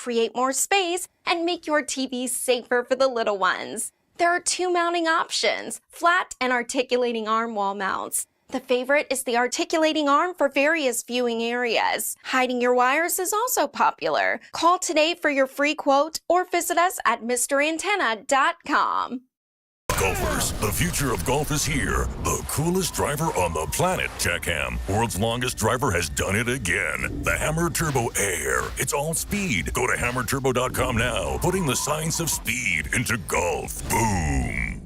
create more space and make your TV safer for the little ones. There are 2 mounting options, flat and articulating arm wall mounts. The favorite is the articulating arm for various viewing areas. Hiding your wires is also popular. Call today for your free quote or visit us at MrAntenna.com. Golfers, the future of golf is here. The coolest driver on the planet, Jack Ham. World's longest driver has done it again. The Hammer Turbo Air. It's all speed. Go to hammerturbo.com now. Putting the science of speed into golf. Boom.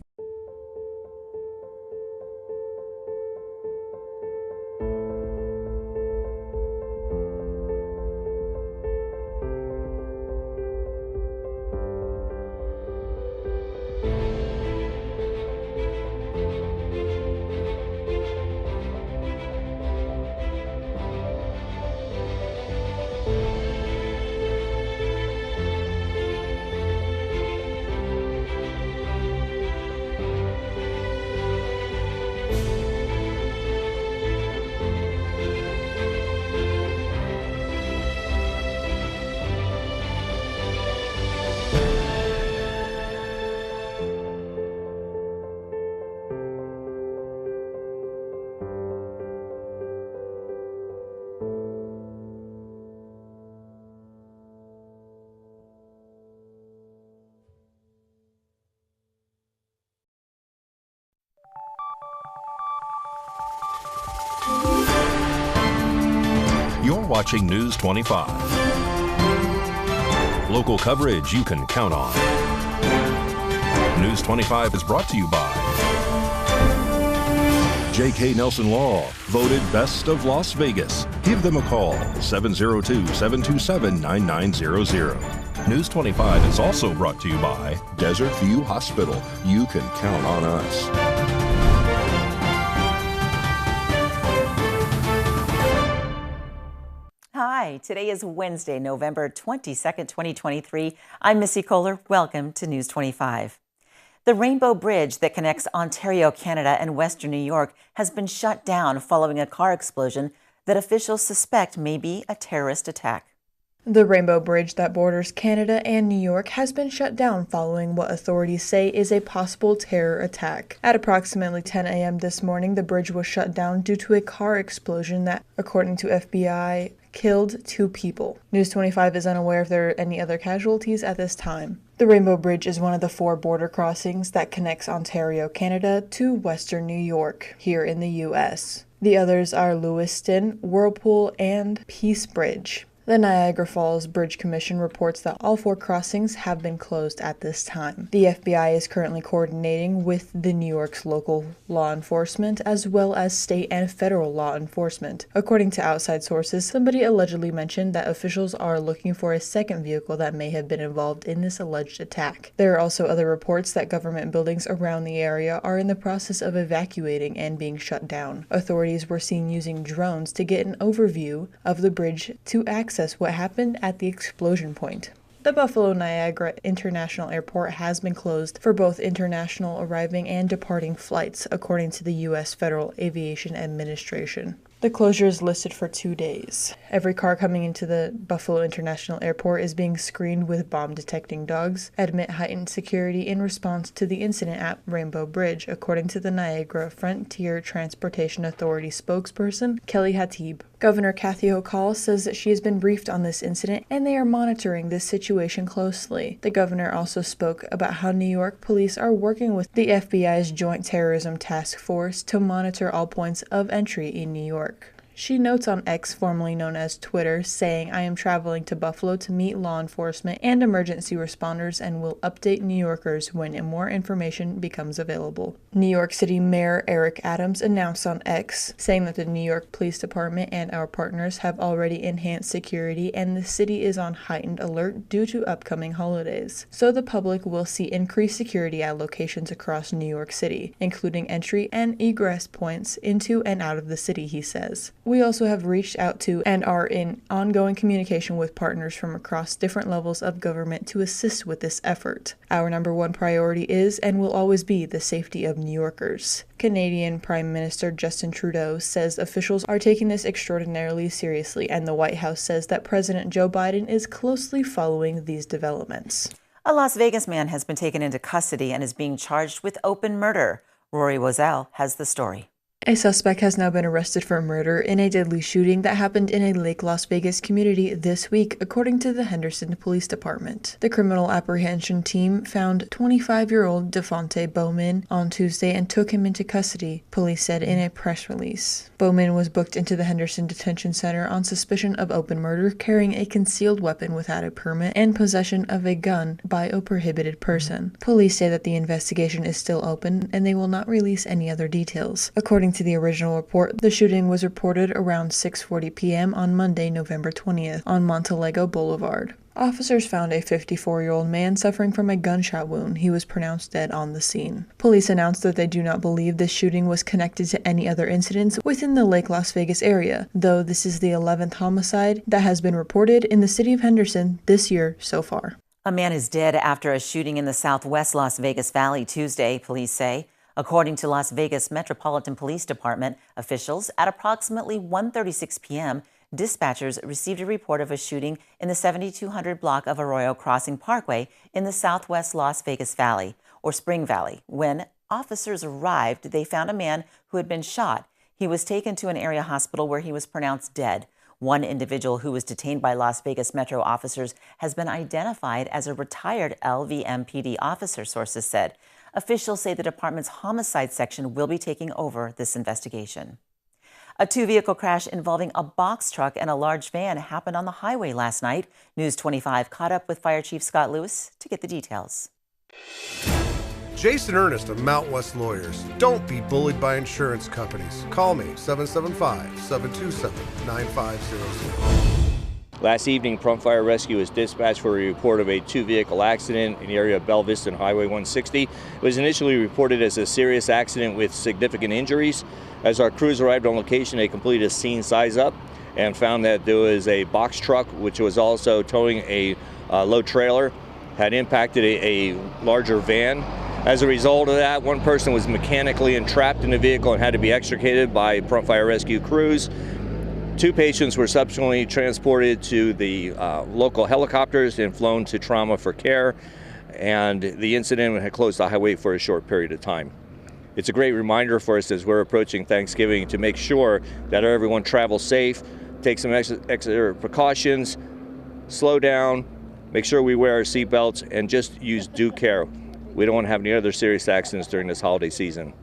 You're watching News 25. Local coverage you can count on. News 25 is brought to you by J.K. Nelson Law, voted Best of Las Vegas. Give them a call, 702-727-9900. News 25 is also brought to you by Desert View Hospital. You can count on us. Hi, today is Wednesday, November 22nd, 2023. I'm Missy Kohler. Welcome to News 25. The Rainbow Bridge that connects Ontario, Canada and Western New York has been shut down following a car explosion that officials suspect may be a terrorist attack. The Rainbow Bridge that borders Canada and New York has been shut down following what authorities say is a possible terror attack. At approximately 10 a.m. this morning, the bridge was shut down due to a car explosion that, according to FBI, killed 2 people. News 25 is unaware if there are any other casualties at this time. The Rainbow Bridge is one of the 4 border crossings that connects Ontario, Canada to Western New York, here in the U.S. The others are Lewiston, Whirlpool, and Peace Bridge. The Niagara Falls Bridge Commission reports that all 4 crossings have been closed at this time. The FBI is currently coordinating with the New York's local law enforcement as well as state and federal law enforcement. According to outside sources, somebody allegedly mentioned that officials are looking for a second vehicle that may have been involved in this alleged attack. There are also other reports that government buildings around the area are in the process of evacuating and being shut down. Authorities were seen using drones to get an overview of the bridge to access what happened at the explosion point. The Buffalo Niagara International Airport has been closed for both international arriving and departing flights, according to the U.S. Federal Aviation Administration. The closure is listed for 2 days. Every car coming into the Buffalo International Airport is being screened with bomb-detecting dogs amid heightened security in response to the incident at Rainbow Bridge, according to the Niagara Frontier Transportation Authority spokesperson, Kelly Hatib. Governor Kathy Hochul says that she has been briefed on this incident and they are monitoring this situation closely. The governor also spoke about how New York police are working with the FBI's Joint Terrorism Task Force to monitor all points of entry in New York. She notes on X, formerly known as Twitter, saying, "I am traveling to Buffalo to meet law enforcement and emergency responders and will update New Yorkers when more information becomes available." New York City Mayor Eric Adams announced on X, saying that the New York Police Department and our partners have already enhanced security and the city is on heightened alert due to upcoming holidays. So the public will see increased security at locations across New York City, including entry and egress points into and out of the city, he says. We also have reached out to and are in ongoing communication with partners from across different levels of government to assist with this effort. Our number one priority is and will always be the safety of New Yorkers. Canadian Prime Minister Justin Trudeau says officials are taking this extraordinarily seriously, and the White House says that President Joe Biden is closely following these developments. A Las Vegas man has been taken into custody and is being charged with open murder. Rory Wozell has the story. A suspect has now been arrested for murder in a deadly shooting that happened in a Lake Las Vegas community this week, according to the Henderson Police Department. The criminal apprehension team found 25-year-old Devontae Bowman on Tuesday and took him into custody, police said in a press release. Bowman was booked into the Henderson Detention Center on suspicion of open murder, carrying a concealed weapon without a permit, and possession of a gun by a prohibited person. Police say that the investigation is still open and they will not release any other details. According to the original report, the shooting was reported around 6:40 p.m. on Monday, November 20th, on Montelego Boulevard. Officers found a 54-year-old man suffering from a gunshot wound. He was pronounced dead on the scene. Police announced that they do not believe this shooting was connected to any other incidents within the Lake Las Vegas area, though this is the 11th homicide that has been reported in the city of Henderson this year so far. A man is dead after a shooting in the southwest Las Vegas Valley Tuesday, police say. According to Las Vegas Metropolitan Police Department officials, at approximately 1:36 p.m., dispatchers received a report of a shooting in the 7200 block of Arroyo Crossing Parkway in the southwest Las Vegas Valley, or Spring Valley. When officers arrived, they found a man who had been shot. He was taken to an area hospital where he was pronounced dead. One individual who was detained by Las Vegas Metro officers has been identified as a retired LVMPD officer, sources said. Officials say the department's homicide section will be taking over this investigation. A two-vehicle crash involving a box truck and a large van happened on the highway last night. News 25 caught up with Fire Chief Scott Lewis to get the details. Jason Ernest of Mount West Lawyers. Don't be bullied by insurance companies. Call me, 775-727-9500. Last evening, Prompt Fire Rescue was dispatched for a report of a two-vehicle accident in the area of Bell Vista and Highway 160. It was initially reported as a serious accident with significant injuries. As our crews arrived on location, they completed a scene size-up and found that there was a box truck, which was also towing a load trailer, had impacted a larger van. As a result of that, one person was mechanically entrapped in the vehicle and had to be extricated by Prompt Fire Rescue crews. Two patients were subsequently transported to the local helicopters and flown to trauma for care, and the incident had closed the highway for a short period of time. It's a great reminder for us as we're approaching Thanksgiving to make sure that everyone travels safe, take some extra precautions, slow down, make sure we wear our seatbelts, and just use due care. We don't want to have any other serious accidents during this holiday season.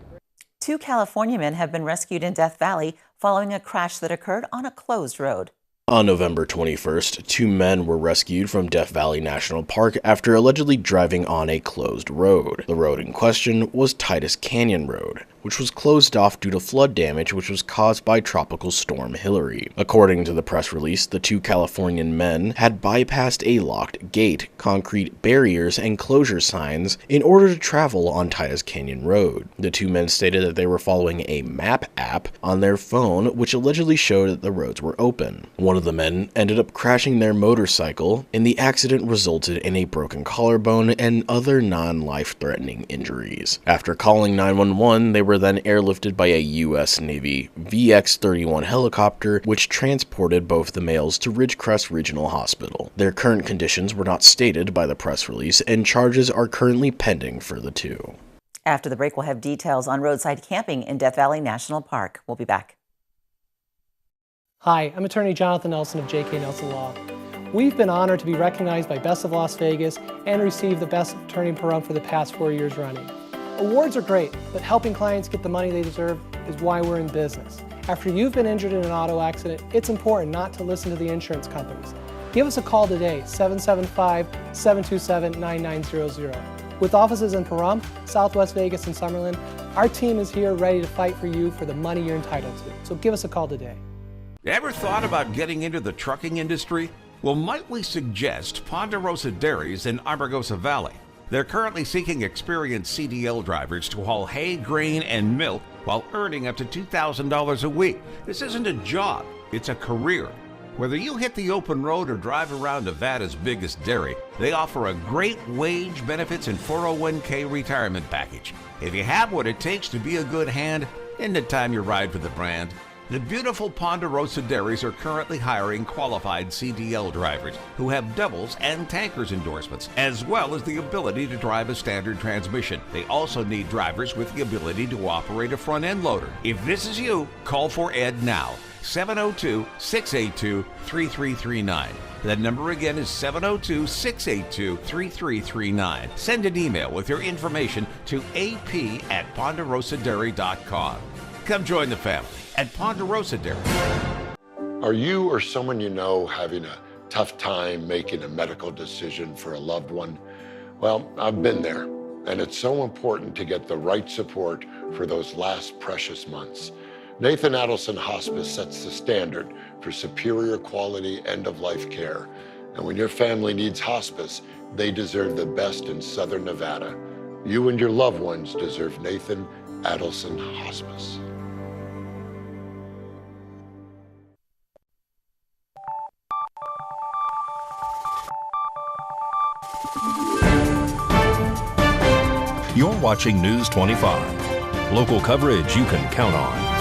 Two California men have been rescued in Death Valley following a crash that occurred on a closed road. On November 21st, two men were rescued from Death Valley National Park after allegedly driving on a closed road. The road in question was Titus Canyon Road, which was closed off due to flood damage which was caused by Tropical Storm Hillary. According to the press release, the two Californian men had bypassed a locked gate, concrete barriers, and closure signs in order to travel on Titus Canyon Road. The two men stated that they were following a map app on their phone which allegedly showed that the roads were open. One of the men ended up crashing their motorcycle, and the accident resulted in a broken collarbone and other non-life-threatening injuries. After calling 911, they were then airlifted by a U.S. Navy VX-31 helicopter, which transported both the males to Ridgecrest Regional Hospital. Their current conditions were not stated by the press release, and charges are currently pending for the two. After the break, we'll have details on roadside camping in Death Valley National Park. We'll be back. Hi, I'm attorney Jonathan Nelson of J.K. Nelson Law. We've been honored to be recognized by Best of Las Vegas and receive the Best Attorney per Month for the past 4 years running. Awards are great, but helping clients get the money they deserve is why we're in business. After you've been injured in an auto accident, it's important not to listen to the insurance companies. Give us a call today, 775-727-9900. With offices in Pahrump, Southwest Vegas, and Summerlin, our team is here ready to fight for you for the money you're entitled to. So give us a call today. Ever thought about getting into the trucking industry? Well, might we suggest Ponderosa Dairies in Amargosa Valley? They're currently seeking experienced CDL drivers to haul hay, grain, and milk while earning up to $2,000 a week. This isn't a job, it's a career. Whether you hit the open road or drive around Nevada's biggest dairy, they offer a great wage, benefits, and 401k retirement package. If you have what it takes to be a good hand, isn't it time you ride for the brand? The beautiful Ponderosa Dairies are currently hiring qualified CDL drivers who have doubles and tankers endorsements, as well as the ability to drive a standard transmission. They also need drivers with the ability to operate a front-end loader. If this is you, call for Ed now. 702-682-3339. That number again is 702-682-3339. Send an email with your information to ap@ponderosadairy.com. Come join the family at Ponderosa Dairy. Are you or someone you know having a tough time making a medical decision for a loved one? Well, I've been there, and it's so important to get the right support for those last precious months. Nathan Adelson Hospice sets the standard for superior quality end-of-life care. And when your family needs hospice, they deserve the best in Southern Nevada. You and your loved ones deserve Nathan Adelson Hospice. You're watching News 25. Local coverage you can count on.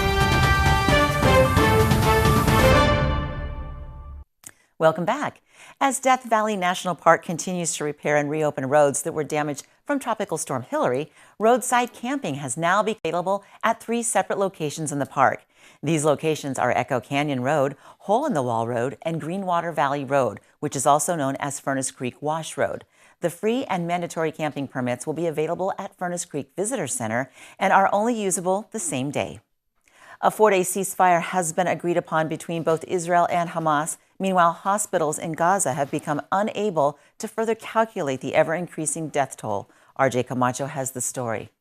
Welcome back. As Death Valley National Park continues to repair and reopen roads that were damaged from Tropical Storm Hilary, roadside camping has now become available at 3 separate locations in the park. These locations are Echo Canyon Road, Hole in the Wall Road, and Greenwater Valley Road, which is also known as Furnace Creek Wash Road. The free and mandatory camping permits will be available at Furnace Creek Visitor Center and are only usable the same day. A 4-day ceasefire has been agreed upon between both Israel and Hamas. Meanwhile, hospitals in Gaza have become unable to further calculate the ever-increasing death toll. RJ Camacho has the story.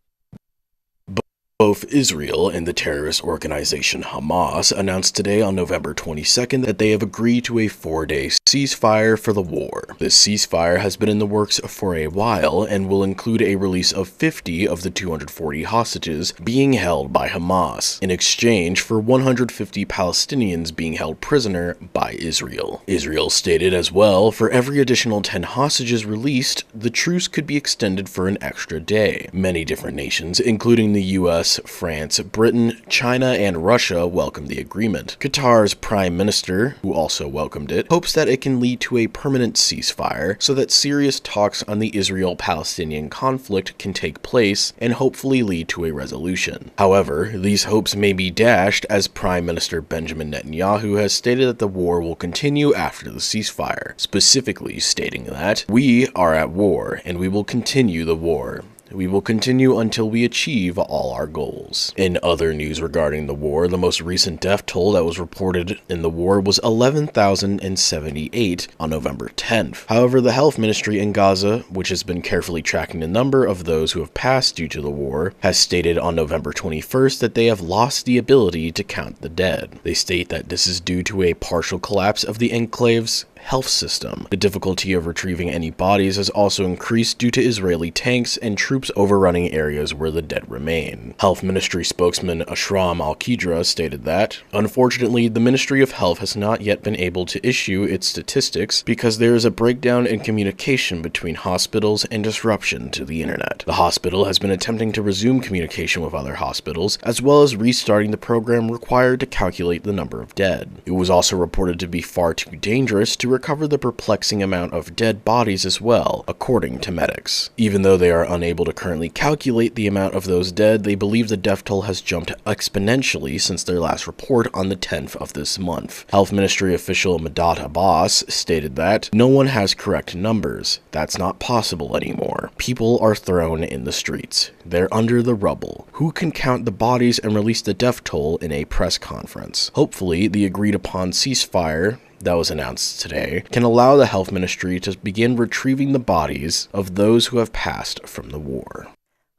Both Israel and the terrorist organization Hamas announced today on November 22nd that they have agreed to a 4-day ceasefire for the war. This ceasefire has been in the works for a while and will include a release of 50 of the 240 hostages being held by Hamas, in exchange for 150 Palestinians being held prisoner by Israel. Israel stated as well, for every additional 10 hostages released, the truce could be extended for an extra day. Many different nations, including the U.S., France, Britain, China, and Russia welcomed the agreement. Qatar's Prime Minister, who also welcomed it, hopes that it can lead to a permanent ceasefire so that serious talks on the Israel-Palestinian conflict can take place and hopefully lead to a resolution. However, these hopes may be dashed as Prime Minister Benjamin Netanyahu has stated that the war will continue after the ceasefire, specifically stating that, "We are at war, and we will continue the war. We will continue until we achieve all our goals." In other news regarding the war, the most recent death toll that was reported in the war was 11,078 on November 10th. However, the health ministry in Gaza, which has been carefully tracking the number of those who have passed due to the war, has stated on November 21st that they have lost the ability to count the dead. They state that this is due to a partial collapse of the enclave's health system. The difficulty of retrieving any bodies has also increased due to Israeli tanks and troops overrunning areas where the dead remain. Health Ministry spokesman Ashram Al-Qidra stated that, "Unfortunately, the Ministry of Health has not yet been able to issue its statistics because there is a breakdown in communication between hospitals and disruption to the internet. The hospital has been attempting to resume communication with other hospitals, as well as restarting the program required to calculate the number of dead. It was also reported to be far too dangerous to recover the perplexing amount of dead bodies as well, according to medics. Even though they are unable to currently calculate the amount of those dead, they believe the death toll has jumped exponentially since their last report on the 10th of this month. Health Ministry official Madat Abbas stated that, "No one has correct numbers. That's not possible anymore. People are thrown in the streets. They're under the rubble. Who can count the bodies and release the death toll in a press conference?" Hopefully, the agreed upon ceasefire that was announced today can allow the health ministry to begin retrieving the bodies of those who have passed from the war.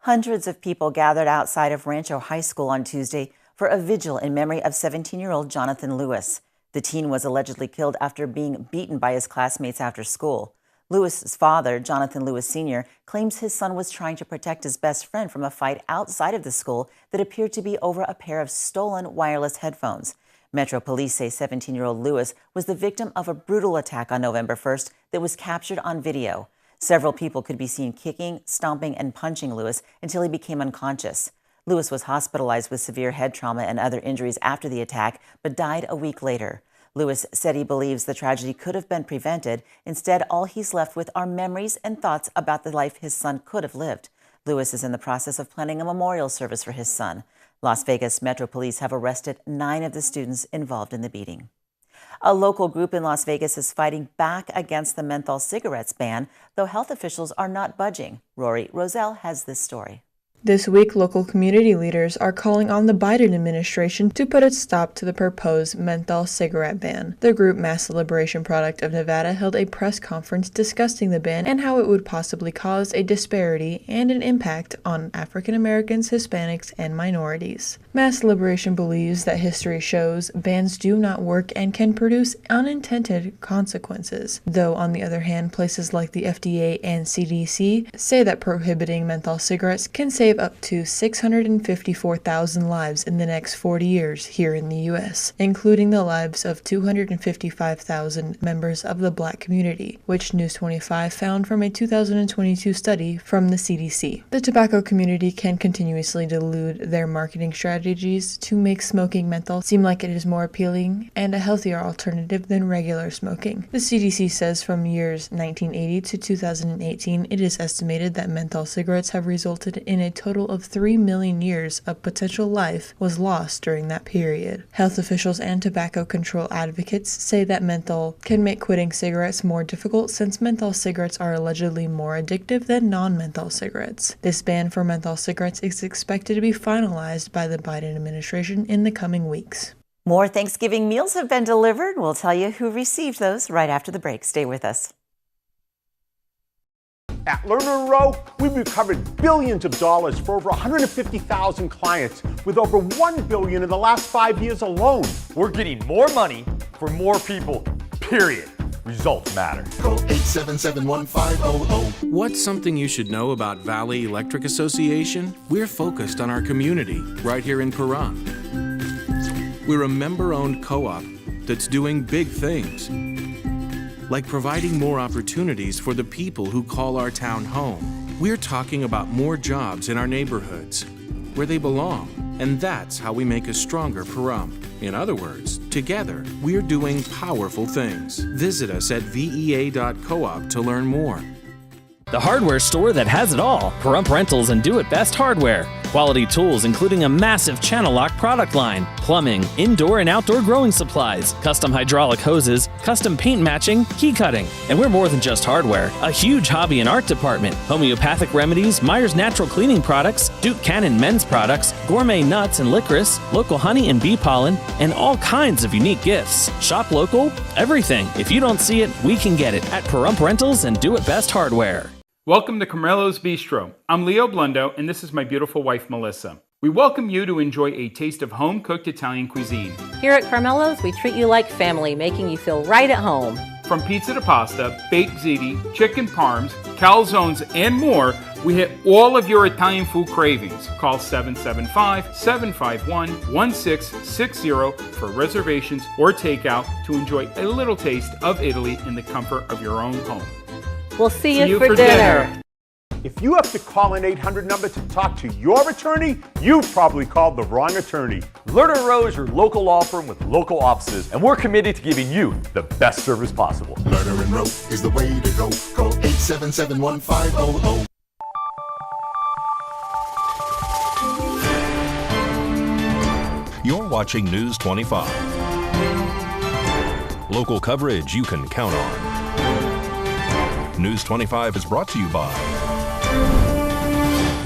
Hundreds of people gathered outside of Rancho High School on Tuesday for a vigil in memory of 17-year-old Jonathan Lewis. The teen was allegedly killed after being beaten by his classmates after school. Lewis's father, Jonathan Lewis Sr., claims his son was trying to protect his best friend from a fight outside of the school that appeared to be over a pair of stolen wireless headphones. Metro Police say 17-year-old Lewis was the victim of a brutal attack on November 1st that was captured on video. Several people could be seen kicking, stomping, and punching Lewis until he became unconscious. Lewis was hospitalized with severe head trauma and other injuries after the attack, but died a week later. Lewis said he believes the tragedy could have been prevented. Instead, all he's left with are memories and thoughts about the life his son could have lived. Lewis is in the process of planning a memorial service for his son. Las Vegas Metro Police have arrested 9 of the students involved in the beating. A local group in Las Vegas is fighting back against the menthol cigarettes ban, though health officials are not budging. Rory Roselle has this story. This week, local community leaders are calling on the Biden administration to put a stop to the proposed menthol cigarette ban. The group Mass Liberation Product of Nevada held a press conference discussing the ban and how it would possibly cause a disparity and an impact on African Americans, Hispanics, and minorities. Mass Liberation believes that history shows bans do not work and can produce unintended consequences, though on the other hand, places like the FDA and CDC say that prohibiting menthol cigarettes can save up to 654,000 lives in the next 40 years here in the U.S., including the lives of 255,000 members of the Black community, which News 25 found from a 2022 study from the CDC. The tobacco community can continuously delude their marketing strategies to make smoking menthol seem like it is more appealing and a healthier alternative than regular smoking. The CDC says from years 1980 to 2018, it is estimated that menthol cigarettes have resulted in a total of 3 million years of potential life was lost during that period. Health officials and tobacco control advocates say that menthol can make quitting cigarettes more difficult since menthol cigarettes are allegedly more addictive than non-menthol cigarettes. This ban for menthol cigarettes is expected to be finalized by the Biden administration in the coming weeks. More Thanksgiving meals have been delivered. We'll tell you who received those right after the break. Stay with us. At Lerner & Rowe, we've recovered billions of dollars for over 150,000 clients, with over $1 billion in the last 5 years alone. We're getting more money for more people, period. Results matter. Call 877-1500. What's something you should know about Valley Electric Association? We're focused on our community right here in Pahrump. We're a member-owned co-op that's doing big things, like providing more opportunities for the people who call our town home. We're talking about more jobs in our neighborhoods, where they belong, and that's how we make a stronger Pahrump. In other words, together, we're doing powerful things. Visit us at vea.coop to learn more. The hardware store that has it all. Pahrump Rentals and Do It Best Hardware. Quality tools including a massive channel lock product line, plumbing, indoor and outdoor growing supplies, custom hydraulic hoses, custom paint matching, key cutting. And we're more than just hardware. A huge hobby and art department, homeopathic remedies, Myers Natural Cleaning Products, Duke Cannon men's products, gourmet nuts and licorice, local honey and bee pollen, and all kinds of unique gifts. Shop local, everything. If you don't see it, we can get it at Pahrump Rentals and Do It Best Hardware. Welcome to Carmelo's Bistro. I'm Leo Blundo, and this is my beautiful wife, Melissa. We welcome you to enjoy a taste of home-cooked Italian cuisine. Here at Carmelo's, we treat you like family, making you feel right at home. From pizza to pasta, baked ziti, chicken parms, calzones, and more, we hit all of your Italian food cravings. Call 775-751-1660 for reservations or takeout to enjoy a little taste of Italy in the comfort of your own home. We'll see you for dinner. If you have to call an 800 number to talk to your attorney, you probably called the wrong attorney. Lerner & Rowe is your local law firm with local offices, and we're committed to giving you the best service possible. Lerner & Rowe is the way to go. Call 877-1500. You're watching News 25. Local coverage you can count on. News 25 is brought to you by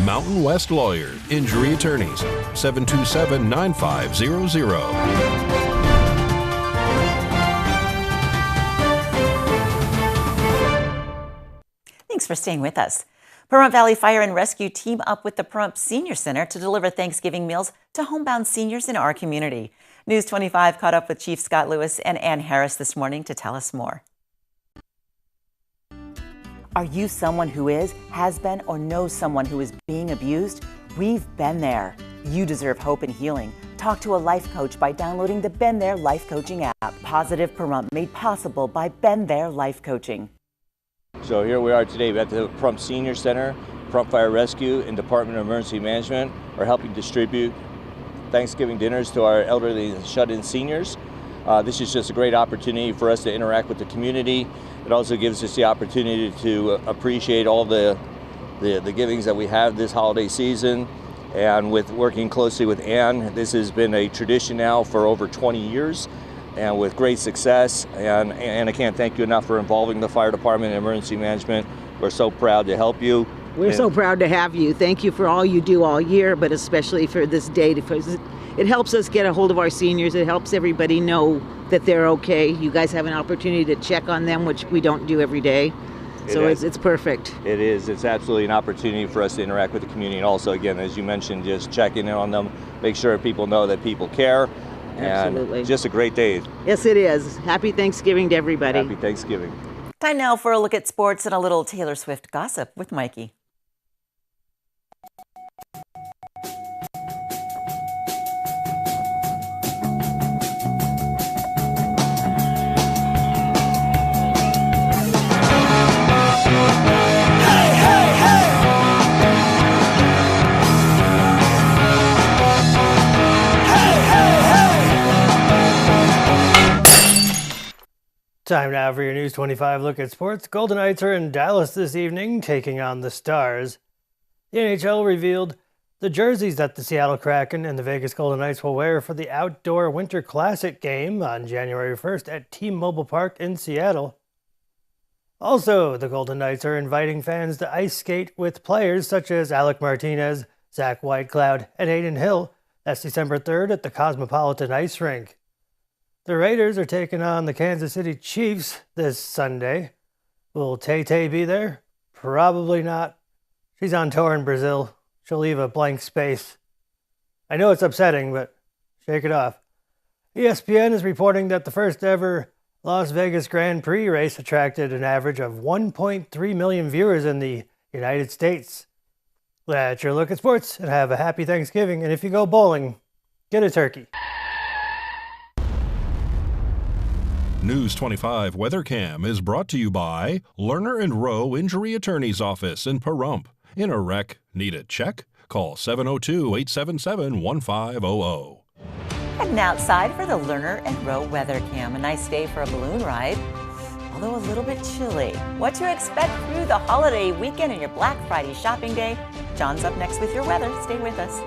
Mountain West Lawyer, Injury Attorneys, 727-9500. Thanks for staying with us. Pahrump Valley Fire and Rescue team up with the Pahrump Senior Center to deliver Thanksgiving meals to homebound seniors in our community. News 25 caught up with Chief Scott Lewis and Ann Harris this morning to tell us more. Are you someone who is, has been, or knows someone who is being abused? We've been there. You deserve hope and healing. Talk to a life coach by downloading the Been There Life Coaching app. Positive Pahrump, made possible by Been There Life Coaching. So here we are today at the Pahrump Senior Center. Pahrump Fire Rescue and Department of Emergency Management are helping distribute Thanksgiving dinners to our elderly and shut-in seniors. This is just a great opportunity for us to interact with the community. It also gives us the opportunity to appreciate all the givings that we have this holiday season. And with working closely with Ann, this has been a tradition now for over 20 years and with great success. And I can't thank you enough for involving the fire department and emergency management. We're so proud to help you. We're so proud to have you. Thank you for all you do all year, but especially for this day, because it helps us get a hold of our seniors. It helps everybody know that they're okay. You guys have an opportunity to check on them, which we don't do every day. So it's perfect. It is. It's absolutely an opportunity for us to interact with the community. And also, again, as you mentioned, just checking in on them, make sure people know that people care. Absolutely. And just a great day. Yes, it is. Happy Thanksgiving to everybody. Happy Thanksgiving. Time now for a look at sports and a little Taylor Swift gossip with Mikey. Time now for your News 25 look at sports. Golden Knights are in Dallas this evening, taking on the Stars. The NHL revealed the jerseys that the Seattle Kraken and the Vegas Golden Knights will wear for the Outdoor Winter Classic game on January 1st at T-Mobile Park in Seattle. Also, the Golden Knights are inviting fans to ice skate with players such as Alec Martinez, Zach Whitecloud, and Aiden Hill. That's December 3rd at the Cosmopolitan Ice Rink. The Raiders are taking on the Kansas City Chiefs this Sunday. Will Tay-Tay be there? Probably not. She's on tour in Brazil. She'll leave a blank space. I know it's upsetting, but shake it off. ESPN is reporting that the first ever Las Vegas Grand Prix race attracted an average of 1.3 million viewers in the United States. That's your look at sports, and have a happy Thanksgiving. And if you go bowling, get a turkey. News 25 WeatherCam is brought to you by Lerner & Rowe Injury Attorney's Office in Pahrump. In a wreck, need a check? Call 702-877-1500. Heading outside for the Lerner & Rowe WeatherCam. A nice day for a balloon ride, although a little bit chilly. What to expect through the holiday weekend and your Black Friday shopping day? John's up next with your weather. Stay with us.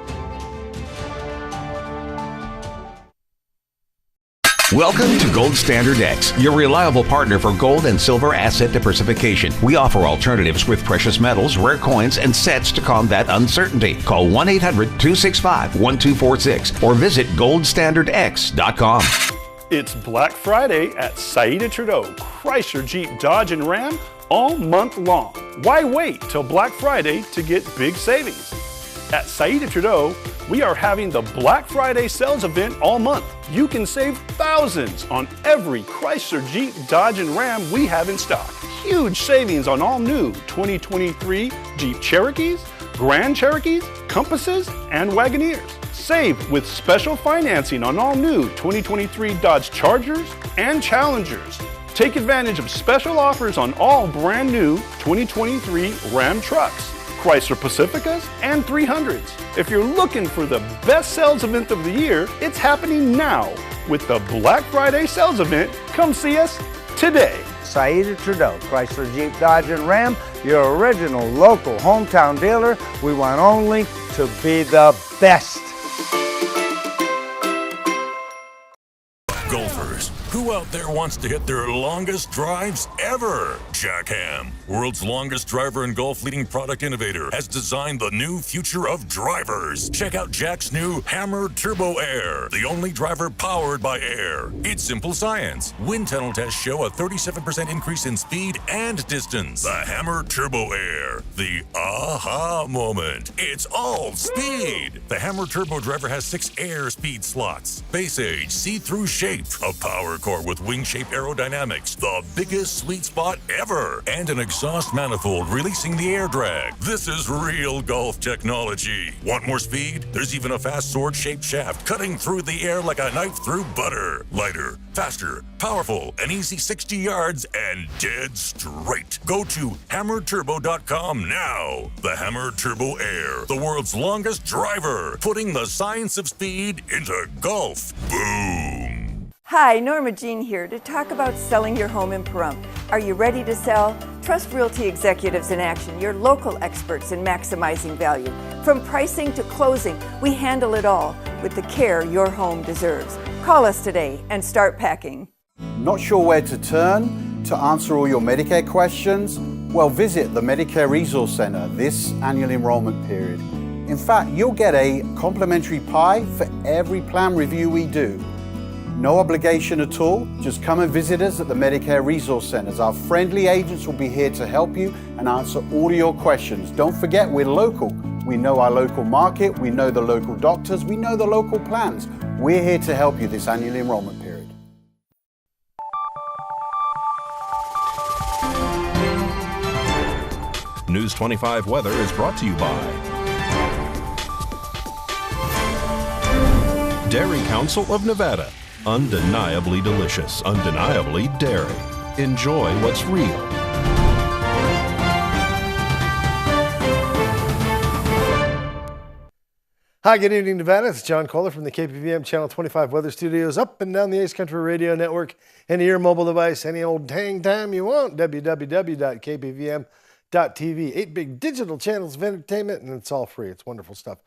Welcome to Gold Standard X, your reliable partner for gold and silver asset diversification. We offer alternatives with precious metals, rare coins, and sets to combat uncertainty. Call 1-800-265-1246 or visit goldstandardx.com. It's Black Friday at Saida Trudeau, Chrysler, Jeep, Dodge, and Ram all month long. Why wait till Black Friday to get big savings? At Saida Trudeau, we are having the Black Friday sales event all month. You can save thousands on every Chrysler, Jeep, Dodge, and Ram we have in stock. Huge savings on all new 2023 Jeep Cherokees, Grand Cherokees, Compasses, and Wagoneers. Save with special financing on all new 2023 Dodge Chargers and Challengers. Take advantage of special offers on all brand new 2023 Ram trucks, Chrysler Pacificas, and 300s. If you're looking for the best sales event of the year, it's happening now with the Black Friday sales event. Come see us today. Saida Trudeau, Chrysler, Jeep, Dodge, and Ram, your original local hometown dealer. We want only to be the best. Golfers, who out there wants to hit their longest drives ever? Jack Ham, world's longest driver and golf leading product innovator, has designed the new future of drivers. Check out Jack's new Hammer Turbo Air, the only driver powered by air. It's simple science. Wind tunnel tests show a 37% increase in speed and distance. The Hammer Turbo Air, the aha moment. It's all speed. The Hammer Turbo Driver has 6 air speed slots, base age, see-through shape, a power core with wing-shaped aerodynamics, the biggest sweet spot ever, and an exhaust manifold releasing the air drag. This is real Golf technology. Want more speed? There's even a fast sword-shaped shaft cutting through the air like a knife through butter. Lighter, faster, powerful, an easy 60 yards, and dead straight. Go to hammerturbo.com now. The Hammer Turbo Air, the world's longest driver, putting the science of speed into golf. Boom. Hi, Norma Jean here to talk about selling your home in Pahrump. Are you ready to sell? Trust Realty Executives in Action, your local experts in maximizing value. From pricing to closing, we handle it all with the care your home deserves. Call us today and start packing. Not sure where to turn to answer all your Medicare questions? Well, visit the Medicare Resource Center this annual enrollment period. In fact, you'll get a complimentary pie for every plan review we do. No obligation at all, just come and visit us at the Medicare Resource Centers. Our friendly agents will be here to help you and answer all your questions. Don't forget, we're local. We know our local market, we know the local doctors, we know the local plans. We're here to help you this annual enrollment period. News 25 weather is brought to you by Dairy Council of Nevada. Undeniably delicious, undeniably dairy. Enjoy what's real. Hi, good evening, Nevada. It's John Kohler from the KPVM Channel 25 Weather Studios up and down the Ace Country Radio Network and your mobile device any old dang time you want. www.kpvm.tv. 8 big digital channels of entertainment, and it's all free. It's wonderful stuff.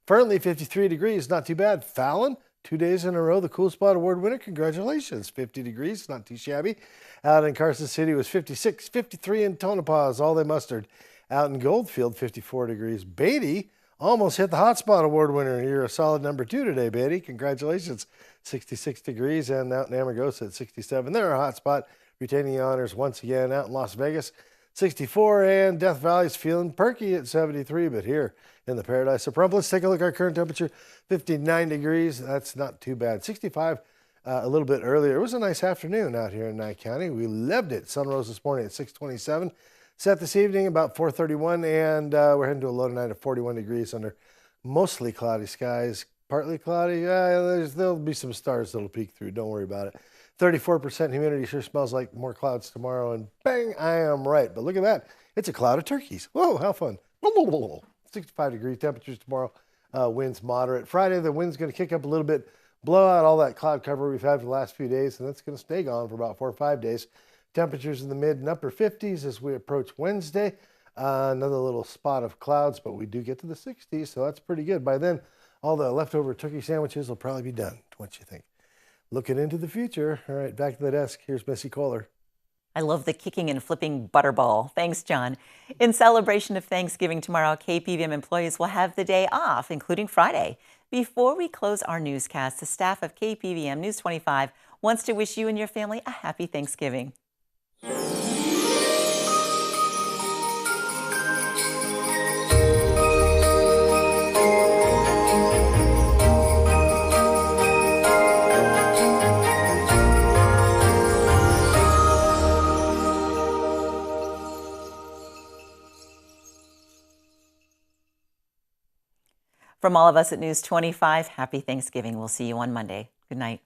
Currently 53 degrees, not too bad. Fallon, 2 days in a row, the Cool Spot Award winner. Congratulations. 50 degrees, not too shabby. Out in Carson City was 56, 53 in Tonopah is all they mustered. Out in Goldfield, 54 degrees. Beatty almost hit the Hot Spot Award winner. You're a solid number 2 today, Beatty. Congratulations. 66 degrees, and out in Amargosa at 67. They're a hot spot, retaining the honors once again. Out in Las Vegas, 64, and Death Valley's feeling perky at 73, but here in the paradise of Pahrump, let's take a look at our current temperature, 59 degrees. That's not too bad. 65 a little bit earlier. It was a nice afternoon out here in Nye County. We loved it. Sun rose this morning at 6:27. Set this evening about 4:31, and we're heading to a low tonight of 41 degrees under mostly cloudy skies. Partly cloudy. There'll be some stars that'll peek through. Don't worry about it. 34% humidity. Sure smells like more clouds tomorrow, and bang, I am right. But look at that. It's a cloud of turkeys. Whoa, how fun. 65 degree temperatures tomorrow. Winds moderate. Friday, the wind's going to kick up a little bit, blow out all that cloud cover we've had for the last few days, and that's going to stay gone for about 4 or 5 days. Temperatures in the mid and upper 50s as we approach Wednesday. Another little spot of clouds, but we do get to the 60s, so that's pretty good. By then, all the leftover turkey sandwiches will probably be done. What you think? Looking into the future. All right, back to the desk. Here's Missy Kohler. I love the kicking and flipping butterball. Thanks, John. In celebration of Thanksgiving tomorrow, KPVM employees will have the day off, including Friday. Before we close our newscast, the staff of KPVM News 25 wants to wish you and your family a happy Thanksgiving. From all of us at News 25, happy Thanksgiving. We'll see you on Monday. Good night.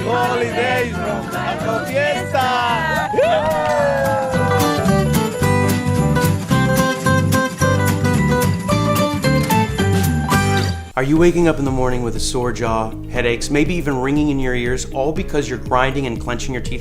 Holidays, Romano Fiesta! Are you waking up in the morning with a sore jaw, headaches, maybe even ringing in your ears, all because you're grinding and clenching your teeth